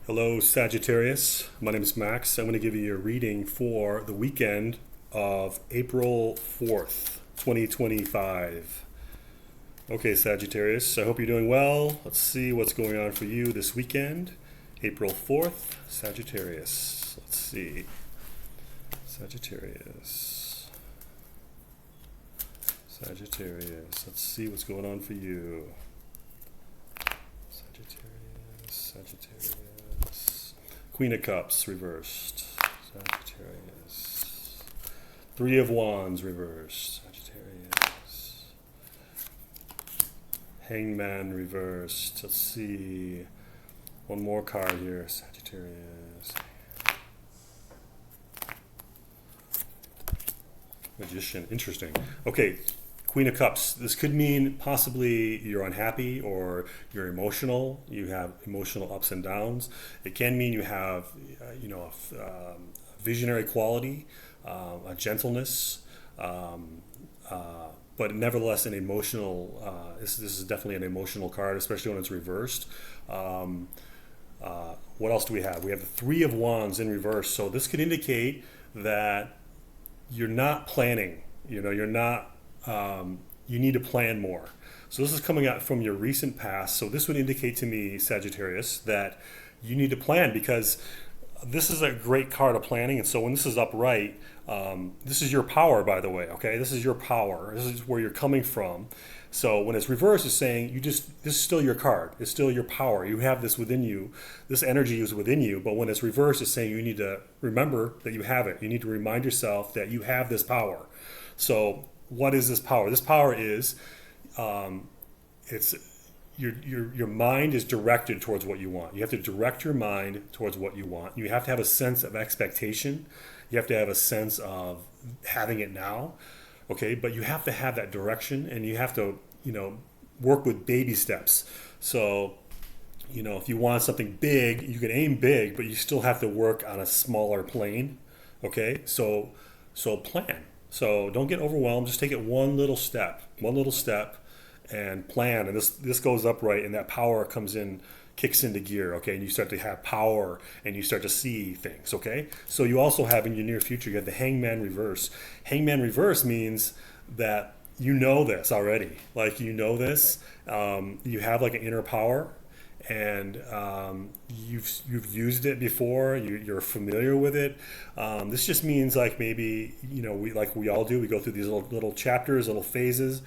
Hello, Sagittarius. My name is Max. I'm going to give you a reading for the weekend of April 4th, 2025. Okay, Sagittarius, I hope you're doing well. Let's see what's going on for you this weekend. April 4th, Sagittarius. Let's see. Sagittarius. Sagittarius. Let's see what's going on for you. Sagittarius. Queen of Cups reversed. Sagittarius. Three of Wands reversed. Sagittarius. Hangman reversed. Let's see. One more card here. Sagittarius. Magician. Interesting. Okay. Queen of Cups. This could mean possibly you're unhappy or you're emotional. You have emotional ups and downs. It can mean you have, a visionary quality, a gentleness, but nevertheless an emotional. This is definitely an emotional card, especially when it's reversed. What else do we have? We have the Three of Wands in reverse. So this could indicate that you're not planning. You're not. You need to plan more. So this is coming out from your recent past. So this would indicate to me, Sagittarius, that you need to plan because this is a great card of planning. And so when this is upright, this is your power, by the way. Okay, this is your power. This is where you're coming from. So when it's reversed, it's saying this is still your card. It's still your power. You have this within you. This energy is within you. But when it's reversed, it's saying you need to remember that you have it. You need to remind yourself that you have this power. So what is this power? This power is, it's your mind is directed towards what you want. You have to direct your mind towards what you want. You have to have a sense of expectation. You have to have a sense of having it now. Okay, but you have to have that direction, and you have to, work with baby steps. So, if you want something big, you can aim big, but you still have to work on a smaller plane. Okay, so plan. So don't get overwhelmed. Just take it one little step, and plan. And this goes upright, and that power kicks into gear. Okay, and you start to have power, and you start to see things. Okay, so you also have in your near future, you have the Hangman reverse. Hangman reverse means that you know this already. Like this, you have like an inner power. And you've used it before. You're familiar with it. This just means like maybe we all do. We go through these little chapters, little phases.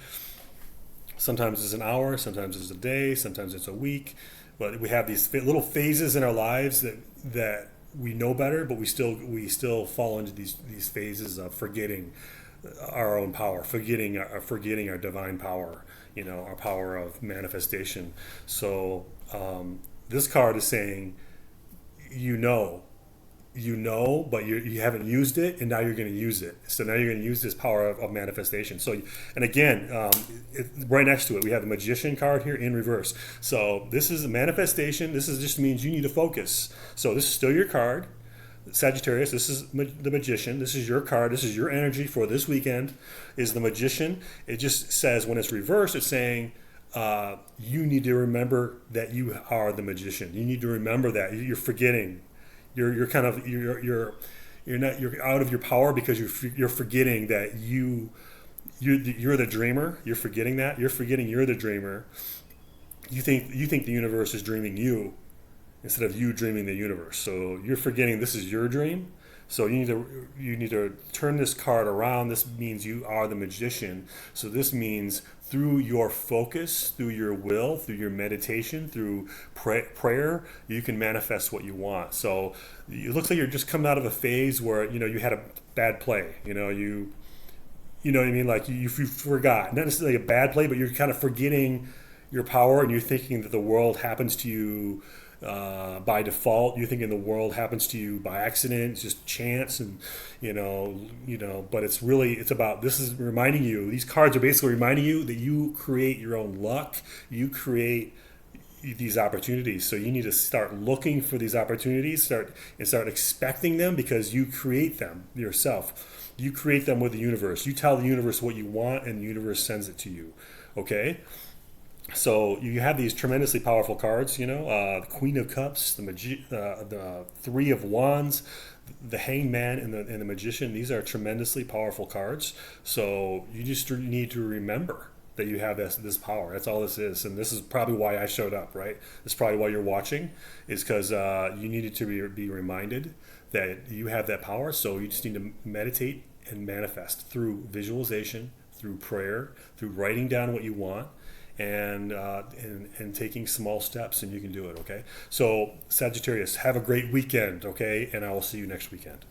Sometimes it's an hour, sometimes it's a day, sometimes it's a week. But we have these little phases in our lives that we know better, but we still fall into these phases of forgetting our own power, forgetting our divine power. Our power of manifestation. So this card is saying, but you haven't used it, and now you're going to use it. So now you're going to use this power of manifestation. So, and again, right next to it, we have the Magician card here in reverse. So this is a manifestation. Just means you need to focus. So this is still your card. Sagittarius, this is the Magician. This is your card. This is your energy for this weekend, is the Magician. It just says when it's reversed, it's saying you need to remember that you are the Magician. You need to remember that. You're forgetting. You're out of your power because you're forgetting that you're the dreamer. You're forgetting that. You're forgetting you're the dreamer. You think the universe is dreaming you, instead of you dreaming the universe. So you're forgetting this is your dream. So you need to turn this card around. This means you are the Magician. So this means through your focus, through your will, through your meditation, through prayer, you can manifest what you want. So it looks like you're just coming out of a phase where you had a bad play. You know what I mean? Like you forgot, not necessarily a bad play, but you're kind of forgetting your power, and you're thinking that the world happens to you by default. You're thinking the world happens to you by accident. It's just chance, and but it's about, this is reminding you, these cards are basically reminding you that you create your own luck. You create these opportunities. So you need to start looking for these opportunities, start expecting them, because you create them yourself. You create them with the universe. You tell the universe what you want, and the universe sends it to you. Okay? So you have these tremendously powerful cards, the Queen of Cups, the Three of Wands, the Hangman, and the Magician. These are tremendously powerful cards. So you just need to remember that you have this power. That's all this is, and this is probably why I showed up. Right? This is probably why you're watching, is because you needed to be reminded that you have that power. So you just need to meditate and manifest through visualization, through prayer, through writing down what you want, and taking small steps, and you can do it. Okay, so Sagittarius, have a great weekend. Okay, and I will see you next weekend.